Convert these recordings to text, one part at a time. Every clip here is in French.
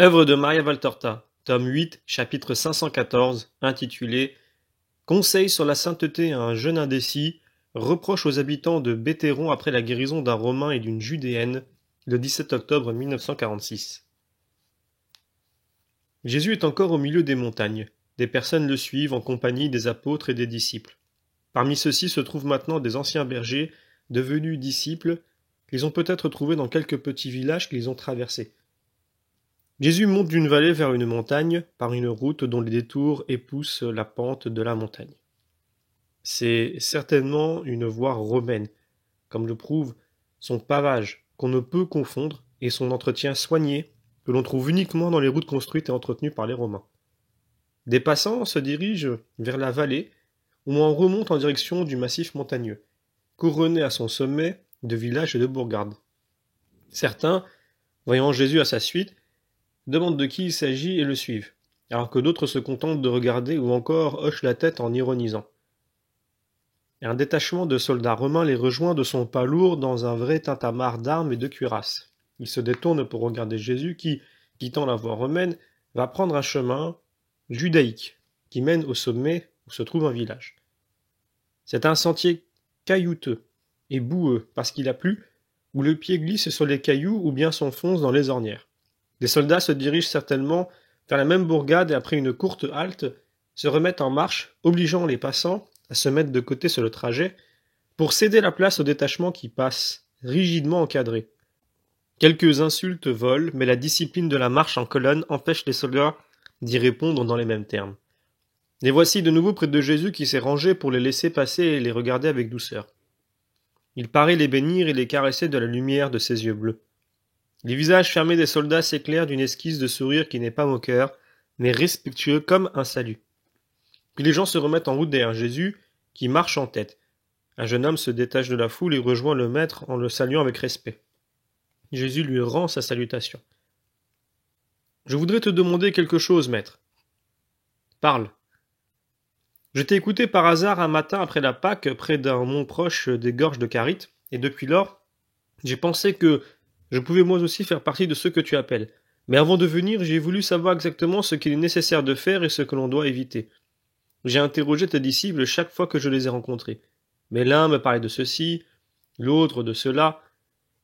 Œuvre de Maria Valtorta, tome 8, chapitre 514, intitulé Conseil sur la sainteté à un jeune indécis, reproche aux habitants de Béthéron après la guérison d'un Romain et d'une Judéenne, le 17 octobre 1946. Jésus est encore au milieu des montagnes. Des personnes le suivent en compagnie des apôtres et des disciples. Parmi ceux-ci se trouvent maintenant des anciens bergers, devenus disciples, qu'ils ont peut-être trouvés dans quelques petits villages qu'ils ont traversés. Jésus monte d'une vallée vers une montagne par une route dont les détours épousent la pente de la montagne. C'est certainement une voie romaine, comme le prouve son pavage qu'on ne peut confondre et son entretien soigné que l'on trouve uniquement dans les routes construites et entretenues par les Romains. Des passants se dirigent vers la vallée où on remonte en direction du massif montagneux, couronné à son sommet de villages et de bourgades. Certains, voyant Jésus à sa suite, demandent de qui il s'agit et le suivent, alors que d'autres se contentent de regarder ou encore hochent la tête en ironisant. Un détachement de soldats romains les rejoint de son pas lourd dans un vrai tintamarre d'armes et de cuirasses. Ils se détournent pour regarder Jésus qui, quittant la voie romaine, va prendre un chemin judaïque qui mène au sommet où se trouve un village. C'est un sentier caillouteux et boueux parce qu'il a plu, où le pied glisse sur les cailloux ou bien s'enfonce dans les ornières. Les soldats se dirigent certainement vers la même bourgade et après une courte halte, se remettent en marche, obligeant les passants à se mettre de côté sur le trajet pour céder la place au détachement qui passe, rigidement encadré. Quelques insultes volent, mais la discipline de la marche en colonne empêche les soldats d'y répondre dans les mêmes termes. Les voici de nouveau près de Jésus qui s'est rangé pour les laisser passer et les regarder avec douceur. Il paraît les bénir et les caresser de la lumière de ses yeux bleus. Les visages fermés des soldats s'éclairent d'une esquisse de sourire qui n'est pas moqueur, mais respectueux comme un salut. Puis les gens se remettent en route derrière Jésus, qui marche en tête. Un jeune homme se détache de la foule et rejoint le maître en le saluant avec respect. Jésus lui rend sa salutation. Je voudrais te demander quelque chose, maître. Parle. Je t'ai écouté par hasard un matin après la Pâque près d'un mont proche des gorges de Carite, et depuis lors, j'ai pensé que je pouvais moi aussi faire partie de ceux que tu appelles. Mais avant de venir, j'ai voulu savoir exactement ce qu'il est nécessaire de faire et ce que l'on doit éviter. J'ai interrogé tes disciples chaque fois que je les ai rencontrés. Mais l'un me parlait de ceci, l'autre de cela,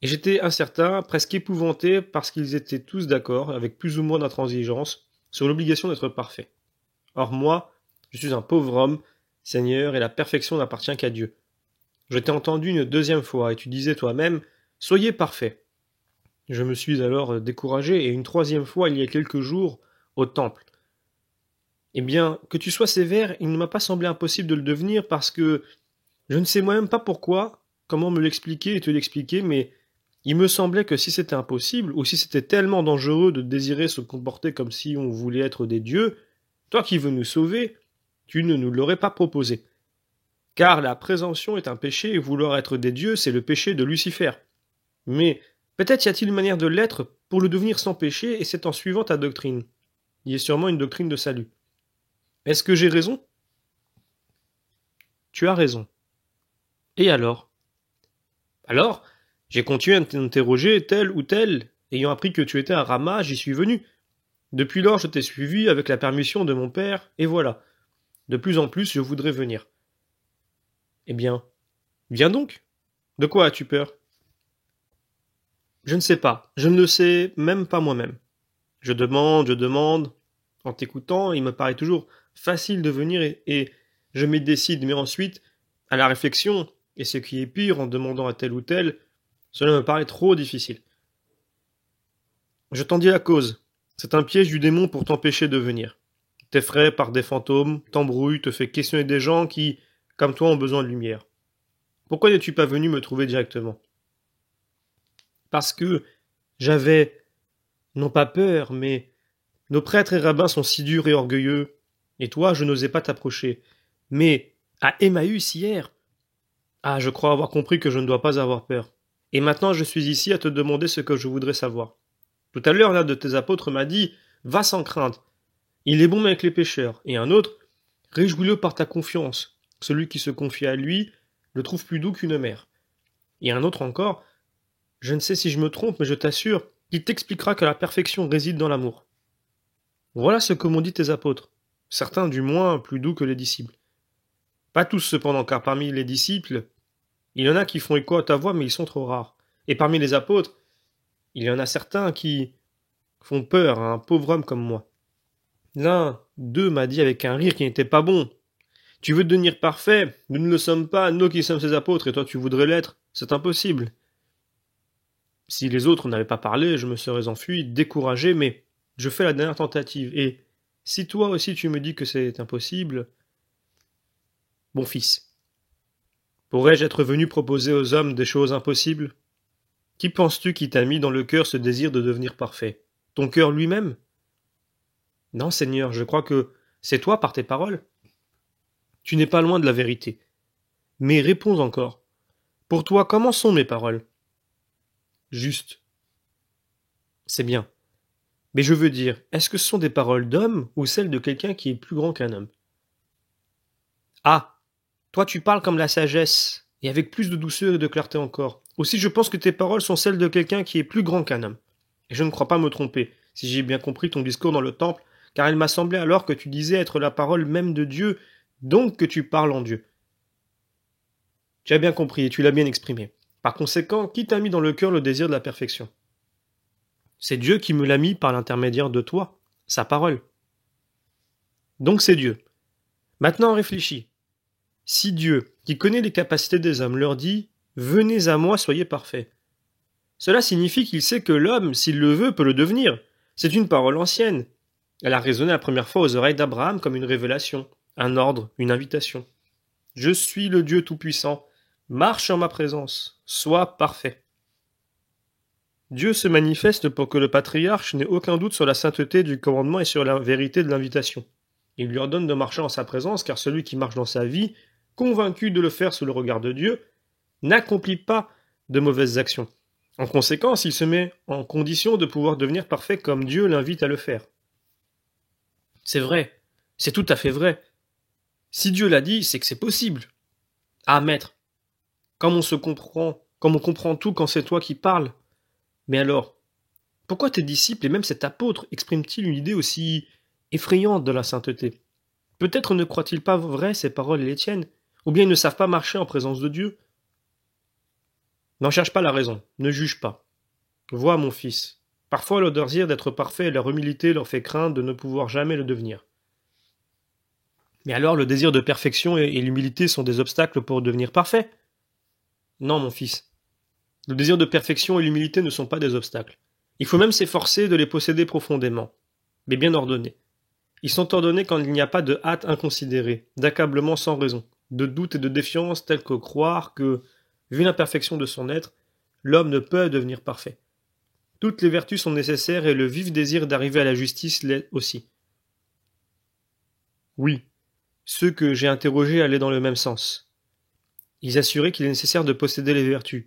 et j'étais incertain, presque épouvanté, parce qu'ils étaient tous d'accord, avec plus ou moins d'intransigeance, sur l'obligation d'être parfait. Or moi, je suis un pauvre homme, Seigneur, et la perfection n'appartient qu'à Dieu. Je t'ai entendu une deuxième fois, et tu disais toi-même, soyez parfaits. Je me suis alors découragé, et une troisième fois, il y a quelques jours, au temple. Eh bien, que tu sois sévère, il ne m'a pas semblé impossible de le devenir parce que je ne sais moi-même pas pourquoi, comment me l'expliquer et te l'expliquer, mais il me semblait que si c'était impossible, ou si c'était tellement dangereux de désirer se comporter comme si on voulait être des dieux, toi qui veux nous sauver, tu ne nous l'aurais pas proposé. Car la présomption est un péché et vouloir être des dieux, c'est le péché de Lucifer. Mais peut-être y a-t-il une manière de l'être pour le devenir sans péché, et c'est en suivant ta doctrine. Il y a sûrement une doctrine de salut. Est-ce que j'ai raison? Tu as raison. Et alors? Alors, j'ai continué à t'interroger tel ou tel, ayant appris que tu étais à Rama, j'y suis venu. Depuis lors, je t'ai suivi avec la permission de mon père, et voilà. De plus en plus, je voudrais venir. Eh bien, viens donc. De quoi as-tu peur? Je ne sais pas, je ne le sais même pas moi-même. Je demande. En t'écoutant, il me paraît toujours facile de venir et je m'y décide, mais ensuite, à la réflexion, et ce qui est pire en demandant à tel ou tel, cela me paraît trop difficile. Je t'en dis la cause. C'est un piège du démon pour t'empêcher de venir. T'effraie par des fantômes, t'embrouille, te fait questionner des gens qui, comme toi, ont besoin de lumière. Pourquoi n'es-tu pas venu me trouver directement? Parce que j'avais, non pas peur, mais nos prêtres et rabbins sont si durs et orgueilleux, et toi, je n'osais pas t'approcher. Mais, à Emmaüs hier, ah, je crois avoir compris que je ne dois pas avoir peur. Et maintenant, je suis ici à te demander ce que je voudrais savoir. Tout à l'heure, l'un de tes apôtres m'a dit, va sans crainte. Il est bon avec les pécheurs. Et un autre, réjouis-le par ta confiance. Celui qui se confie à lui le trouve plus doux qu'une mère. Et un autre encore, je ne sais si je me trompe, mais je t'assure, qui t'expliquera que la perfection réside dans l'amour. Voilà ce que m'ont dit tes apôtres, certains du moins plus doux que les disciples. Pas tous cependant, car parmi les disciples, il y en a qui font écho à ta voix, mais ils sont trop rares. Et parmi les apôtres, il y en a certains qui font peur à un pauvre homme comme moi. L'un d'eux m'a dit avec un rire qui n'était pas bon. Tu veux devenir parfait? Nous ne le sommes pas, nous qui sommes ses apôtres, et toi tu voudrais l'être. C'est impossible. Si les autres n'avaient pas parlé, je me serais enfui, découragé, mais je fais la dernière tentative. Et si toi aussi tu me dis que c'est impossible, bon fils, pourrais-je être venu proposer aux hommes des choses impossibles? Qui penses-tu qui t'a mis dans le cœur ce désir de devenir parfait? Ton cœur lui-même? Non, Seigneur, je crois que c'est toi par tes paroles. Tu n'es pas loin de la vérité. Mais réponds encore. Pour toi, comment sont mes paroles? Juste. C'est bien. Mais je veux dire, est-ce que ce sont des paroles d'homme ou celles de quelqu'un qui est plus grand qu'un homme? Ah, toi tu parles comme la sagesse, et avec plus de douceur et de clarté encore. Aussi je pense que tes paroles sont celles de quelqu'un qui est plus grand qu'un homme. Et je ne crois pas me tromper, si j'ai bien compris ton discours dans le temple, car il m'a semblé alors que tu disais être la parole même de Dieu, donc que tu parles en Dieu. Tu as bien compris et tu l'as bien exprimé. Par conséquent, qui t'a mis dans le cœur le désir de la perfection? C'est Dieu qui me l'a mis par l'intermédiaire de toi, sa parole. Donc c'est Dieu. Maintenant réfléchis. Si Dieu, qui connaît les capacités des hommes, leur dit « Venez à moi, soyez parfaits », cela signifie qu'il sait que l'homme, s'il le veut, peut le devenir. C'est une parole ancienne. Elle a résonné la première fois aux oreilles d'Abraham comme une révélation, un ordre, une invitation. « Je suis le Dieu Tout-Puissant. Marche en ma présence. Sois parfait. » Dieu se manifeste pour que le patriarche n'ait aucun doute sur la sainteté du commandement et sur la vérité de l'invitation. Il lui ordonne de marcher en sa présence, car celui qui marche dans sa vie, convaincu de le faire sous le regard de Dieu, n'accomplit pas de mauvaises actions. En conséquence, il se met en condition de pouvoir devenir parfait comme Dieu l'invite à le faire. C'est vrai, c'est tout à fait vrai. Si Dieu l'a dit, c'est que c'est possible. Ah, maître, comme on comprend tout quand c'est toi qui parles. Mais alors, pourquoi tes disciples et même cet apôtre expriment-ils une idée aussi effrayante de la sainteté? Peut-être ne croient-ils pas vraies ces paroles et les tiennes, ou bien ils ne savent pas marcher en présence de Dieu. N'en cherche pas la raison, ne juge pas. Vois, mon fils, parfois le désir d'être parfait et leur humilité leur fait craindre de ne pouvoir jamais le devenir. Mais alors le désir de perfection et l'humilité sont des obstacles pour devenir parfait? Non, mon fils. Le désir de perfection et l'humilité ne sont pas des obstacles. Il faut même s'efforcer de les posséder profondément, mais bien ordonnés. Ils sont ordonnés quand il n'y a pas de hâte inconsidérée, d'accablement sans raison, de doute et de défiance tels que croire que, vu l'imperfection de son être, l'homme ne peut devenir parfait. Toutes les vertus sont nécessaires et le vif désir d'arriver à la justice l'est aussi. Oui, ceux que j'ai interrogés allaient dans le même sens. Ils assuraient qu'il est nécessaire de posséder les vertus.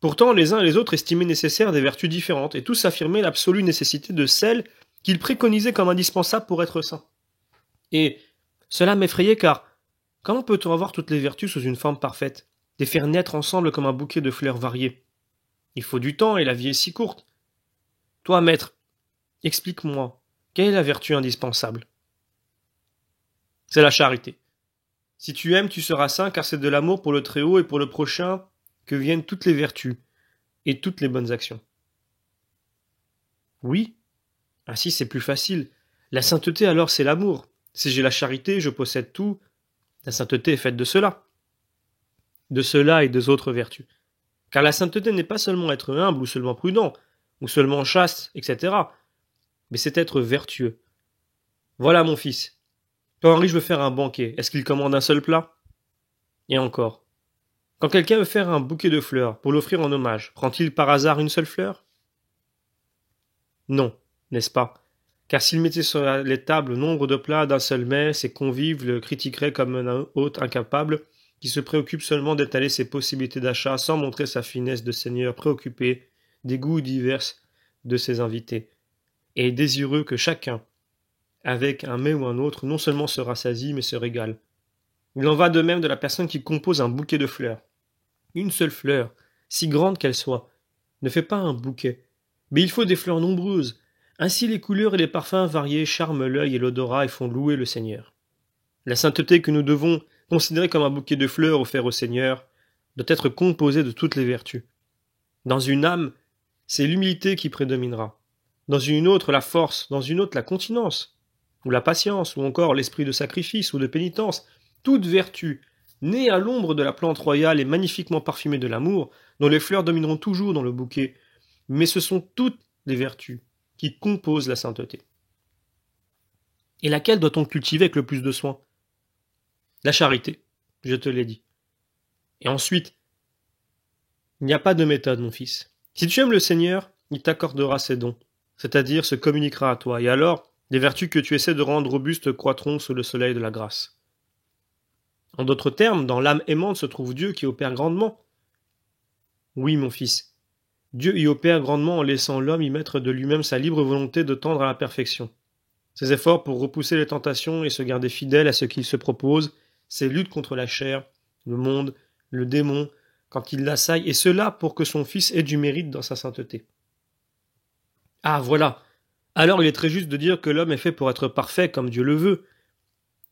Pourtant, les uns et les autres estimaient nécessaires des vertus différentes, et tous affirmaient l'absolue nécessité de celles qu'ils préconisaient comme indispensables pour être saints. Et cela m'effrayait car comment peut-on avoir toutes les vertus sous une forme parfaite, les faire naître ensemble comme un bouquet de fleurs variées? Il faut du temps et la vie est si courte. Toi, maître, explique-moi, quelle est la vertu indispensable? C'est la charité. Si tu aimes, tu seras saint car c'est de l'amour pour le Très-Haut et pour le prochain que viennent toutes les vertus et toutes les bonnes actions. Oui, ainsi c'est plus facile. La sainteté alors c'est l'amour. Si j'ai la charité, je possède tout. La sainteté est faite de cela. De cela et des autres vertus. Car la sainteté n'est pas seulement être humble ou seulement prudent, ou seulement chaste, etc. Mais c'est être vertueux. Voilà mon fils. Quand un riche veut faire un banquet, est-ce qu'il commande un seul plat? Et encore. Quand quelqu'un veut faire un bouquet de fleurs pour l'offrir en hommage, prend-il par hasard une seule fleur? Non, n'est-ce pas? Car s'il mettait sur les tables nombre de plats d'un seul mets, ses convives le critiqueraient comme un hôte incapable qui se préoccupe seulement d'étaler ses possibilités d'achat sans montrer sa finesse de seigneur préoccupé des goûts divers de ses invités, et désireux que chacun, avec un mets ou un autre, non seulement se rassasie, mais se régale. Il en va de même de la personne qui compose un bouquet de fleurs. Une seule fleur, si grande qu'elle soit, ne fait pas un bouquet, Mais il faut des fleurs nombreuses. Ainsi les couleurs et les parfums variés charment l'œil et l'odorat et font louer le Seigneur. La sainteté que nous devons considérer comme un bouquet de fleurs offert au Seigneur doit être composée de toutes les vertus. Dans une âme, c'est l'humilité qui prédominera. Dans une autre, la force. Dans une autre, la continence, ou la patience, ou encore l'esprit de sacrifice ou de pénitence. Toute vertu, née à l'ombre de la plante royale et magnifiquement parfumée de l'amour, dont les fleurs domineront toujours dans le bouquet. Mais ce sont toutes les vertus qui composent la sainteté. Et laquelle doit-on cultiver avec le plus de soin? La charité, je te l'ai dit. Et ensuite, il n'y a pas de méthode, mon fils. Si tu aimes le Seigneur, il t'accordera ses dons, c'est-à-dire se communiquera à toi, et alors, les vertus que tu essaies de rendre robustes croîtront sous le soleil de la grâce. En d'autres termes, dans l'âme aimante se trouve Dieu qui opère grandement. Oui, mon fils, Dieu y opère grandement en laissant l'homme y mettre de lui-même sa libre volonté de tendre à la perfection. Ses efforts pour repousser les tentations et se garder fidèle à ce qu'il se propose, ses luttes contre la chair, le monde, le démon, quand il l'assaille, et cela pour que son Fils ait du mérite dans sa sainteté. Ah, voilà. Alors il est très juste de dire que l'homme est fait pour être parfait comme Dieu le veut.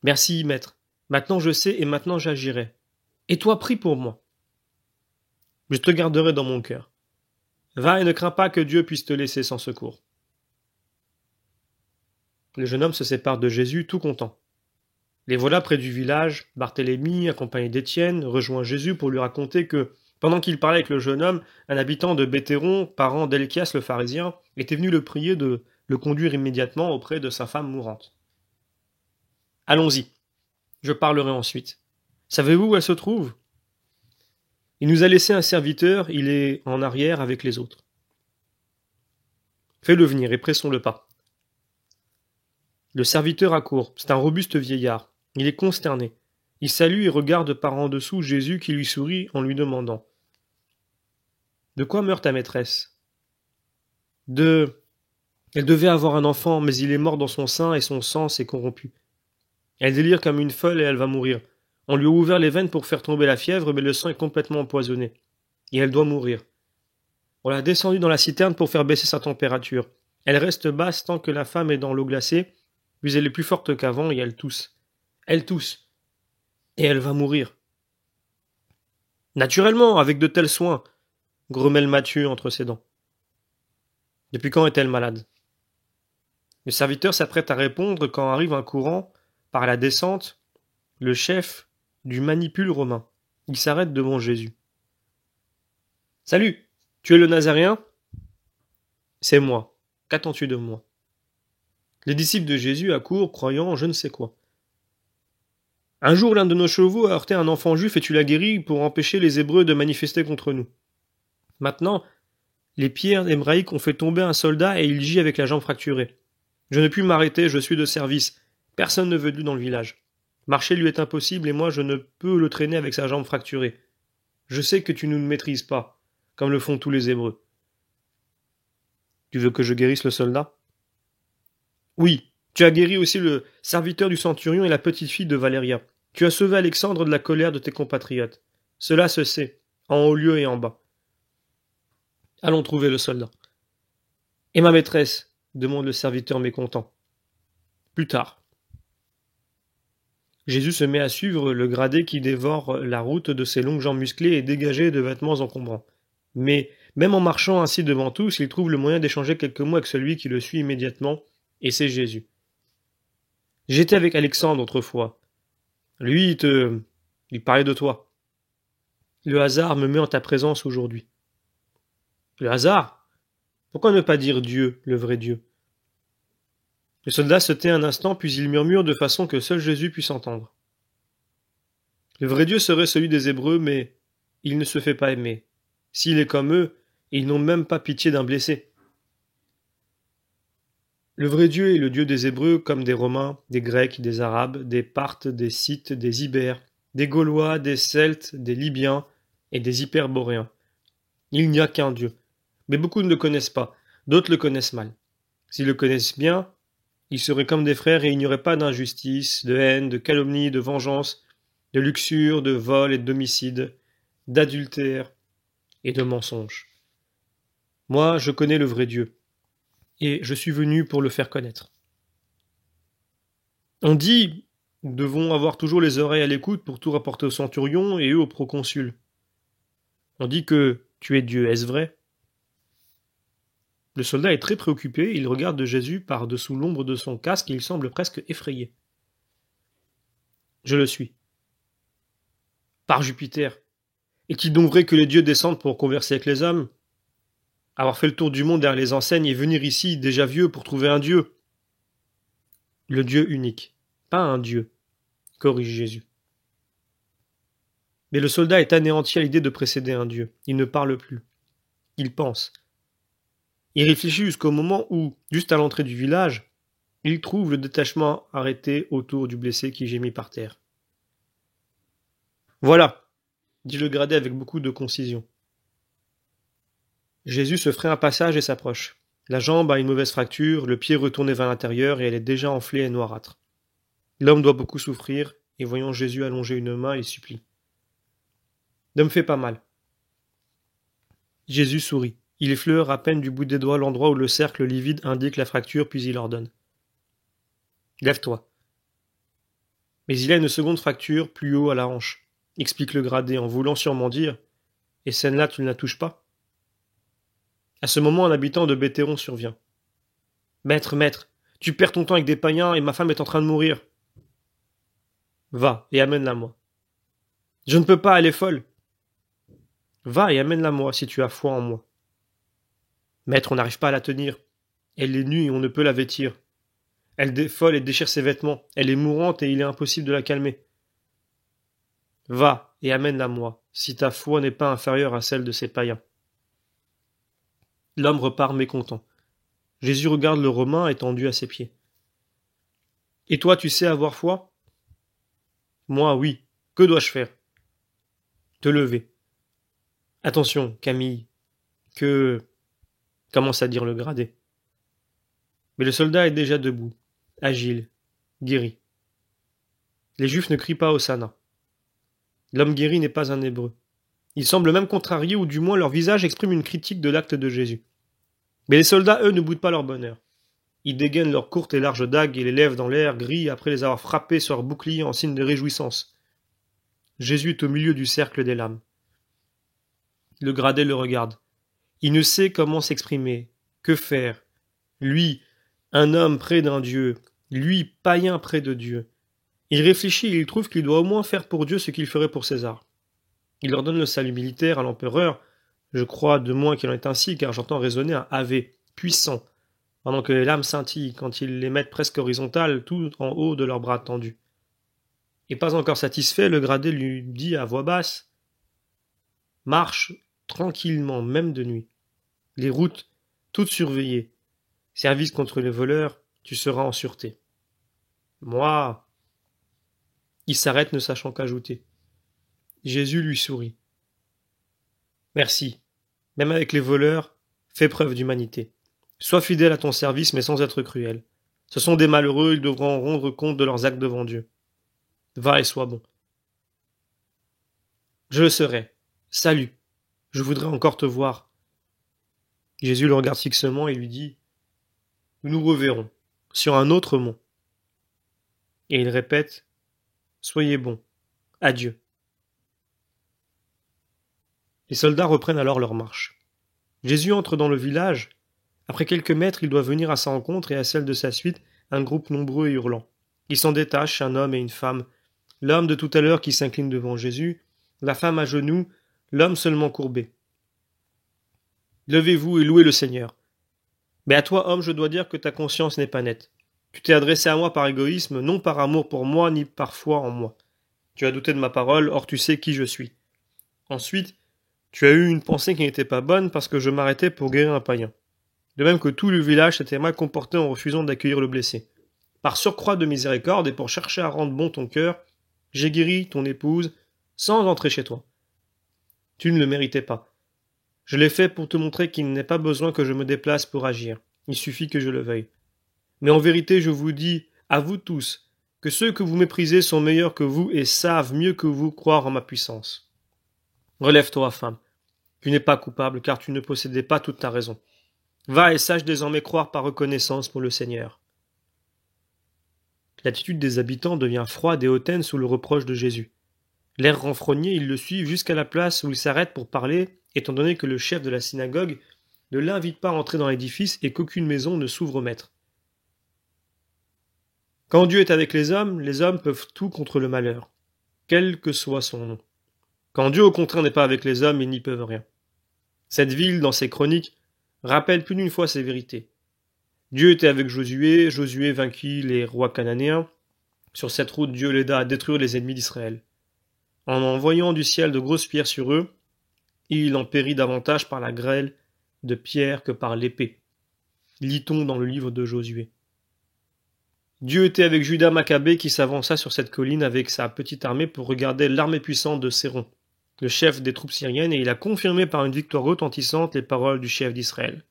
Merci, maître. Maintenant je sais et maintenant j'agirai. Et toi, prie pour moi. Je te garderai dans mon cœur. Va et ne crains pas que Dieu puisse te laisser sans secours. Le jeune homme se sépare de Jésus tout content. Les voilà près du village. Barthélemy, accompagné d'Étienne, rejoint Jésus pour lui raconter que, pendant qu'il parlait avec le jeune homme, un habitant de Béthéron, parent d'Élchias le pharisien, était venu le prier de le conduire immédiatement auprès de sa femme mourante. Allons-y, je parlerai ensuite. Savez-vous où elle se trouve? Il nous a laissé un serviteur, il est en arrière avec les autres. Fais-le venir et pressons le pas. Le serviteur accourt, c'est un robuste vieillard. Il est consterné. Il salue et regarde par en dessous Jésus qui lui sourit en lui demandant: De quoi meurt ta maîtresse? Elle devait avoir un enfant, mais il est mort dans son sein et son sang s'est corrompu. Elle délire comme une folle et elle va mourir. On lui a ouvert les veines pour faire tomber la fièvre, mais le sang est complètement empoisonné. Et elle doit mourir. On l'a descendue dans la citerne pour faire baisser sa température. Elle reste basse tant que la femme est dans l'eau glacée, puis elle est plus forte qu'avant et elle tousse. Elle tousse. Et elle va mourir. Naturellement, avec de tels soins, grommelle Matthieu entre ses dents. Depuis quand est-elle malade? Le serviteur s'apprête à répondre quand arrive un courant, par la descente, le chef du manipule romain. Il s'arrête devant Jésus. Salut, tu es le Nazaréen? C'est moi. Qu'attends-tu de moi? Les disciples de Jésus accourent, croyant je ne sais quoi. Un jour, l'un de nos chevaux a heurté un enfant juif et tu l'as guéri pour empêcher les Hébreux de manifester contre nous. Maintenant, les pierres hébraïques ont fait tomber un soldat et il gît avec la jambe fracturée. Je ne puis m'arrêter, je suis de service. Personne ne veut de lui dans le village. Marcher lui est impossible et moi je ne peux le traîner avec sa jambe fracturée. Je sais que tu ne nous maîtrises pas, comme le font tous les Hébreux. Tu veux que je guérisse le soldat? Oui, tu as guéri aussi le serviteur du centurion et la petite fille de Valéria. Tu as sauvé Alexandre de la colère de tes compatriotes. Cela se sait, en haut lieu et en bas. Allons trouver le soldat. Et ma maîtresse? Demande le serviteur mécontent. Plus tard. Jésus se met à suivre le gradé qui dévore la route de ses longues jambes musclées et dégagées de vêtements encombrants. Mais, même en marchant ainsi devant tous, il trouve le moyen d'échanger quelques mots avec celui qui le suit immédiatement, et c'est Jésus. J'étais avec Alexandre autrefois. Lui, il parlait de toi. Le hasard me met en ta présence aujourd'hui. Le hasard? Pourquoi ne pas dire Dieu, le vrai Dieu? Le soldat se tait un instant, puis il murmure de façon que seul Jésus puisse entendre. Le vrai Dieu serait celui des Hébreux, mais il ne se fait pas aimer. S'il est comme eux, ils n'ont même pas pitié d'un blessé. Le vrai Dieu est le Dieu des Hébreux comme des Romains, des Grecs, des Arabes, des Parthes, des Scythes, des Ibères, des Gaulois, des Celtes, des Libyens et des Hyperboréens. Il n'y a qu'un Dieu. Mais beaucoup ne le connaissent pas, d'autres le connaissent mal. S'ils le connaissent bien, ils seraient comme des frères et il n'y aurait pas d'injustice, de haine, de calomnie, de vengeance, de luxure, de vol et d'homicide, d'adultère et de mensonge. Moi, je connais le vrai Dieu, et je suis venu pour le faire connaître. On dit, nous devons avoir toujours les oreilles à l'écoute pour tout rapporter au centurion et eux au proconsul. On dit que tu es Dieu, est-ce vrai? Le soldat est très préoccupé, il regarde Jésus par-dessous l'ombre de son casque et il semble presque effrayé. Je le suis. Par Jupiter. Est-il donc vrai que les dieux descendent pour converser avec les hommes? Avoir fait le tour du monde derrière les enseignes et venir ici, déjà vieux, pour trouver un dieu? Le Dieu unique, pas un dieu, corrige Jésus. Mais le soldat est anéanti à l'idée de précéder un dieu. Il ne parle plus. Il pense. Il réfléchit jusqu'au moment où, juste à l'entrée du village, il trouve le détachement arrêté autour du blessé qui gémit par terre. Voilà, dit le gradé avec beaucoup de concision. Jésus se fraye un passage et s'approche. La jambe a une mauvaise fracture, le pied retourné vers l'intérieur et elle est déjà enflée et noirâtre. L'homme doit beaucoup souffrir, et voyant Jésus allonger une main, il supplie. Ne me fais pas mal. Jésus sourit. Il effleure à peine du bout des doigts l'endroit où le cercle livide indique la fracture, puis il ordonne. Lève-toi. Mais il a une seconde fracture plus haut à la hanche, explique le gradé en voulant sûrement dire. Et celle-là, tu ne la touches pas? À ce moment, un habitant de Béthéron survient. Maître, maître, tu perds ton temps avec des païens et ma femme est en train de mourir. Va et amène-la moi. Je ne peux pas, elle est folle. Va et amène-la moi si tu as foi en moi. Maître, on n'arrive pas à la tenir. Elle est nue et on ne peut la vêtir. Elle défolle et déchire ses vêtements. Elle est mourante et il est impossible de la calmer. Va et amène-la moi, si ta foi n'est pas inférieure à celle de ces païens. L'homme repart mécontent. Jésus regarde le Romain étendu à ses pieds. Et toi, tu sais avoir foi? Moi, oui. Que dois-je faire? Te lever. Attention, Camille. Que... commence à dire le gradé. Mais le soldat est déjà debout, agile, guéri. Les Juifs ne crient pas Hosanna. L'homme guéri n'est pas un Hébreu. Il semble même contrarié, ou du moins leur visage exprime une critique de l'acte de Jésus. Mais les soldats, eux, ne boudent pas leur bonheur. Ils dégainent leurs courtes et larges dagues et les lèvent dans l'air gris après les avoir frappés sur leur bouclier en signe de réjouissance. Jésus est au milieu du cercle des lames. Le gradé le regarde. Il ne sait comment s'exprimer, que faire. Lui, un homme près d'un Dieu, lui, païen près de Dieu. Il réfléchit et il trouve qu'il doit au moins faire pour Dieu ce qu'il ferait pour César. Il ordonne le salut militaire à l'empereur. Je crois de moins qu'il en est ainsi, car j'entends résonner un Ave, puissant, pendant que les lames scintillent quand ils les mettent presque horizontales, tout en haut de leurs bras tendus. Et pas encore satisfait, le gradé lui dit à voix basse « Marche tranquillement, même de nuit. Les routes, toutes surveillées. Service contre les voleurs, tu seras en sûreté. » Moi... Il s'arrête ne sachant qu'ajouter. Jésus lui sourit. Merci. Même avec les voleurs, fais preuve d'humanité. Sois fidèle à ton service, mais sans être cruel. Ce sont des malheureux, ils devront rendre compte de leurs actes devant Dieu. Va et sois bon. Je le serai. Salut. Je voudrais encore te voir. Jésus le regarde fixement et lui dit « Nous nous reverrons, sur un autre mont. » Et il répète « Soyez bons. Adieu. » Les soldats reprennent alors leur marche. Jésus entre dans le village. Après quelques mètres, il doit venir à sa rencontre et à celle de sa suite, un groupe nombreux et hurlant. Il s'en détache, un homme et une femme. L'homme de tout à l'heure qui s'incline devant Jésus, la femme à genoux, l'homme seulement courbé. Levez-vous et louez le Seigneur. Mais à toi, homme, je dois dire que ta conscience n'est pas nette. Tu t'es adressé à moi par égoïsme, non par amour pour moi, ni par foi en moi. Tu as douté de ma parole, or tu sais qui je suis. Ensuite, tu as eu une pensée qui n'était pas bonne parce que je m'arrêtais pour guérir un païen. De même que tout le village s'était mal comporté en refusant d'accueillir le blessé. Par surcroît de miséricorde et pour chercher à rendre bon ton cœur, j'ai guéri ton épouse sans entrer chez toi. Tu ne le méritais pas. Je l'ai fait pour te montrer qu'il n'est pas besoin que je me déplace pour agir. Il suffit que je le veuille. Mais en vérité, je vous dis, à vous tous, que ceux que vous méprisez sont meilleurs que vous et savent mieux que vous croire en ma puissance. Relève-toi, femme. Tu n'es pas coupable, car tu ne possédais pas toute ta raison. Va et sache désormais croire par reconnaissance pour le Seigneur. » L'attitude des habitants devient froide et hautaine sous le reproche de Jésus. L'air renfrogné, ils le suivent jusqu'à la place où il s'arrête pour parler, étant donné que le chef de la synagogue ne l'invite pas à entrer dans l'édifice et qu'aucune maison ne s'ouvre au maître. Quand Dieu est avec les hommes peuvent tout contre le malheur, quel que soit son nom. Quand Dieu au contraire n'est pas avec les hommes, ils n'y peuvent rien. Cette ville, dans ses chroniques, rappelle plus d'une fois ces vérités. Dieu était avec Josué, Josué vainquit les rois cananéens. Sur cette route, Dieu l'aida à détruire les ennemis d'Israël. En envoyant du ciel de grosses pierres sur eux, il en périt davantage par la grêle de pierres que par l'épée. Lit-on dans le livre de Josué. Dieu était avec Judas Maccabée qui s'avança sur cette colline avec sa petite armée pour regarder l'armée puissante de Séron, le chef des troupes syriennes, et il a confirmé par une victoire retentissante les paroles du chef d'Israël.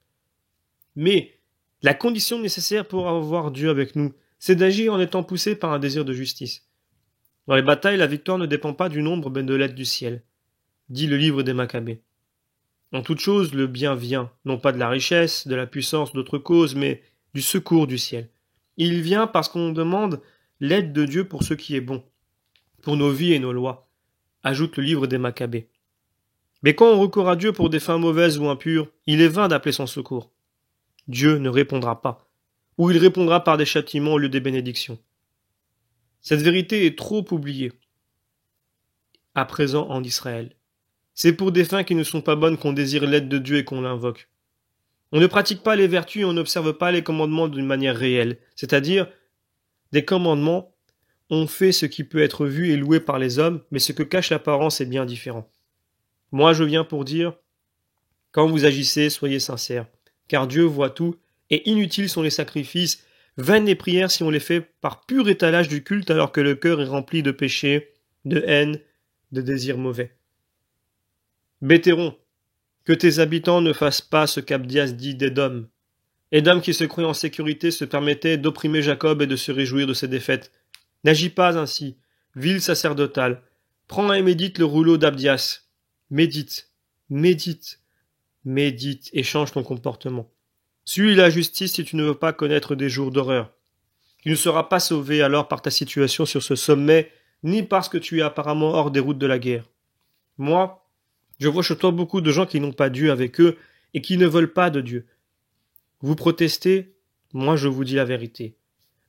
Mais la condition nécessaire pour avoir Dieu avec nous, c'est d'agir en étant poussé par un désir de justice. Dans les batailles, la victoire ne dépend pas du nombre mais de l'aide du ciel, dit le livre des Maccabées. En toute chose, le bien vient, non pas de la richesse, de la puissance d'autres causes, mais du secours du ciel. Il vient parce qu'on demande l'aide de Dieu pour ce qui est bon, pour nos vies et nos lois, ajoute le livre des Maccabées. Mais quand on recourt à Dieu pour des fins mauvaises ou impures, il est vain d'appeler son secours. Dieu ne répondra pas, ou il répondra par des châtiments au lieu des bénédictions. Cette vérité est trop oubliée à présent en Israël. C'est pour des fins qui ne sont pas bonnes qu'on désire l'aide de Dieu et qu'on l'invoque. On ne pratique pas les vertus et on n'observe pas les commandements d'une manière réelle, c'est-à-dire des commandements, on fait ce qui peut être vu et loué par les hommes, mais ce que cache l'apparence est bien différent. Moi je viens pour dire, quand vous agissez, soyez sincères, car Dieu voit tout, et inutiles sont les sacrifices, vaines les prières si on les fait par pur étalage du culte alors que le cœur est rempli de péchés, de haine, de désirs mauvais. Bétéron, que tes habitants ne fassent pas ce qu'Abdias dit d'Édom. Édom qui se croyait en sécurité se permettait d'opprimer Jacob et de se réjouir de ses défaites. N'agis pas ainsi, ville sacerdotale. Prends et médite le rouleau d'Abdias. Médite, médite, médite et change ton comportement. Suis la justice si tu ne veux pas connaître des jours d'horreur. Tu ne seras pas sauvé alors par ta situation sur ce sommet, ni parce que tu es apparemment hors des routes de la guerre. Moi, je vois chez toi beaucoup de gens qui n'ont pas Dieu avec eux et qui ne veulent pas de Dieu. Vous protestez, moi je vous dis la vérité.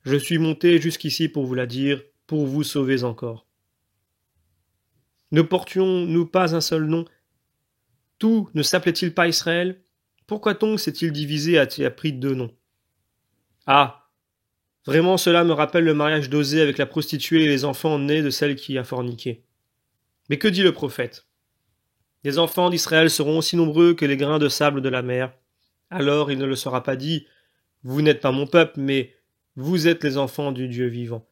Je suis monté jusqu'ici pour vous la dire, pour vous sauver encore. Ne portions-nous pas un seul nom? Tout ne s'appelait-il pas Israël? Pourquoi donc s'est-il divisé et a-t-il pris deux noms? Ah! Vraiment cela me rappelle le mariage d'Osée avec la prostituée et les enfants nés de celle qui a forniqué. Mais que dit le prophète? Les enfants d'Israël seront aussi nombreux que les grains de sable de la mer. Alors il ne le sera pas dit, vous n'êtes pas mon peuple, mais vous êtes les enfants du Dieu vivant.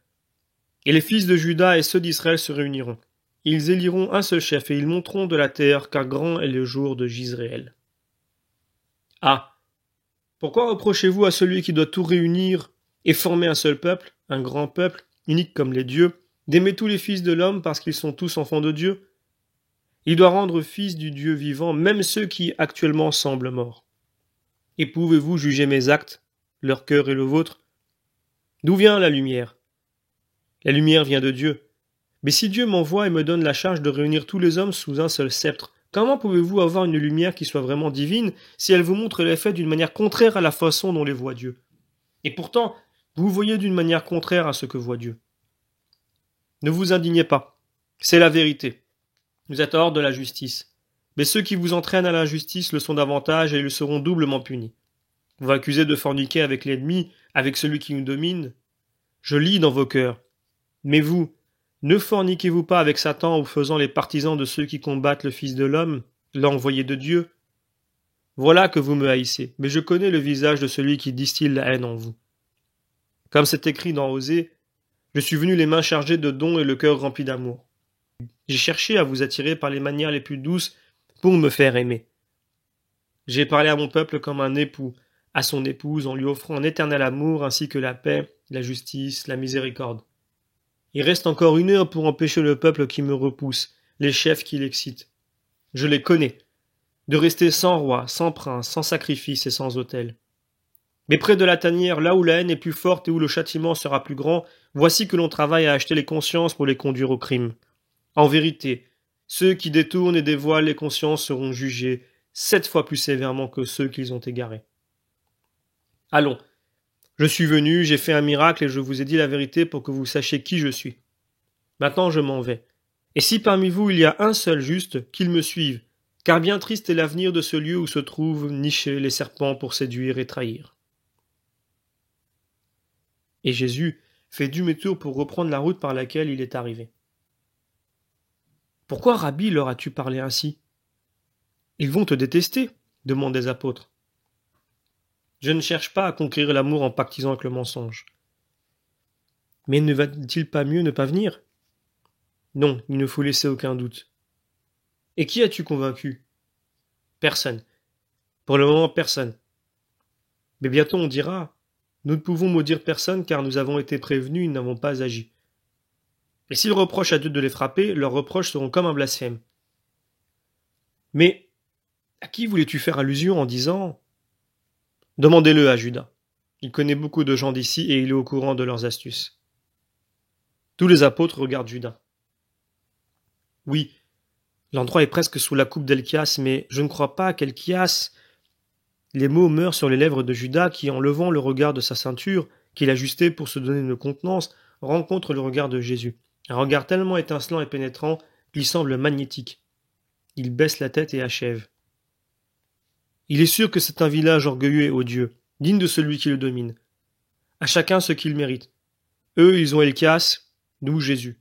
Et les fils de Juda et ceux d'Israël se réuniront. Ils éliront un seul chef et ils monteront de la terre, car grand est le jour de Jisraël. Ah! Pourquoi reprochez-vous à celui qui doit tout réunir et former un seul peuple, un grand peuple, unique comme les dieux, d'aimer tous les fils de l'homme parce qu'ils sont tous enfants de Dieu? Il doit rendre fils du Dieu vivant, même ceux qui actuellement semblent morts. Et pouvez-vous juger mes actes, leur cœur et le vôtre? D'où vient la lumière? La lumière vient de Dieu. Mais si Dieu m'envoie et me donne la charge de réunir tous les hommes sous un seul sceptre, comment pouvez-vous avoir une lumière qui soit vraiment divine si elle vous montre les faits d'une manière contraire à la façon dont les voit Dieu? Et pourtant, vous voyez d'une manière contraire à ce que voit Dieu. Ne vous indignez pas. C'est la vérité. Vous êtes hors de la justice. Mais ceux qui vous entraînent à l'injustice le sont davantage et ils seront doublement punis. Vous accusez de forniquer avec l'ennemi, avec celui qui nous domine. Je lis dans vos cœurs. Mais vous, ne forniquez-vous pas avec Satan en vous faisant les partisans de ceux qui combattent le Fils de l'homme, l'envoyé de Dieu? Voilà que vous me haïssez, mais je connais le visage de celui qui distille la haine en vous. Comme c'est écrit dans Osée, je suis venu les mains chargées de dons et le cœur rempli d'amour. J'ai cherché à vous attirer par les manières les plus douces pour me faire aimer. J'ai parlé à mon peuple comme un époux, à son épouse en lui offrant un éternel amour ainsi que la paix, la justice, la miséricorde. Il reste encore 1 heure pour empêcher le peuple qui me repousse, les chefs qui l'excitent. Je les connais. de rester sans roi, sans prince, sans sacrifice et sans autel. Mais près de la tanière, là où la haine est plus forte et où le châtiment sera plus grand, voici que l'on travaille à acheter les consciences pour les conduire au crime. En vérité, ceux qui détournent et dévoilent les consciences seront jugés 7 fois plus sévèrement que ceux qu'ils ont égarés. Allons, je suis venu, j'ai fait un miracle et je vous ai dit la vérité pour que vous sachiez qui je suis. Maintenant je m'en vais. Et si parmi vous il y a un seul juste, qu'il me suive, car bien triste est l'avenir de ce lieu où se trouvent nichés les serpents pour séduire et trahir. Et Jésus fait demi-tour pour reprendre la route par laquelle il est arrivé. Pourquoi, Rabbi, leur as-tu parlé ainsi? Ils vont te détester, demandent les apôtres. Je ne cherche pas à conquérir l'amour en pactisant avec le mensonge. Mais ne va-t-il pas mieux ne pas venir? Non, il ne faut laisser aucun doute. Et qui as-tu convaincu? Personne. Pour le moment, personne. Mais bientôt on dira, nous ne pouvons maudire personne car nous avons été prévenus et n'avons pas agi. Et s'ils reprochent à Dieu de les frapper, leurs reproches seront comme un blasphème. Mais à qui voulais-tu faire allusion en disant « Demandez-le à Judas. Il connaît beaucoup de gens d'ici et il est au courant de leurs astuces. » Tous les apôtres regardent Judas. Oui, l'endroit est presque sous la coupe d'Elchias, mais je ne crois pas qu'Elchias... Les mots meurent sur les lèvres de Judas qui, en levant le regard de sa ceinture, qu'il ajustait pour se donner une contenance, rencontre le regard de Jésus. Un regard tellement étincelant et pénétrant qu'il semble magnétique. Il baisse la tête et achève. Il est sûr que c'est un village orgueilleux et odieux, digne de celui qui le domine. À chacun ce qu'il mérite. Eux, ils ont Elchias, nous Jésus.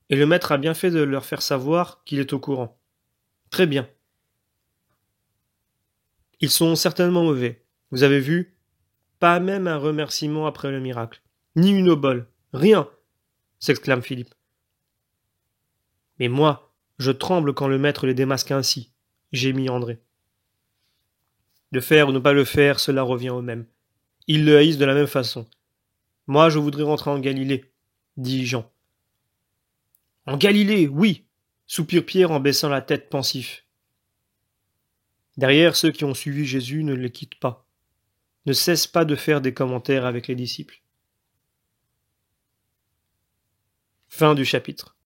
Et le maître a bien fait de leur faire savoir qu'il est au courant. Très bien. Ils sont certainement mauvais. Vous avez vu? Pas même un remerciement après le miracle. Ni une obole. Rien, s'exclame Philippe. Mais moi, je tremble quand le maître les démasque ainsi, gémit André. De faire ou ne pas le faire, cela revient au même. Ils le haïssent de la même façon. Moi, je voudrais rentrer en Galilée, dit Jean. En Galilée, oui, soupire Pierre en baissant la tête pensif. Derrière, ceux qui ont suivi Jésus ne le quittent pas, ne cessent pas de faire des commentaires avec les disciples. Fin du chapitre.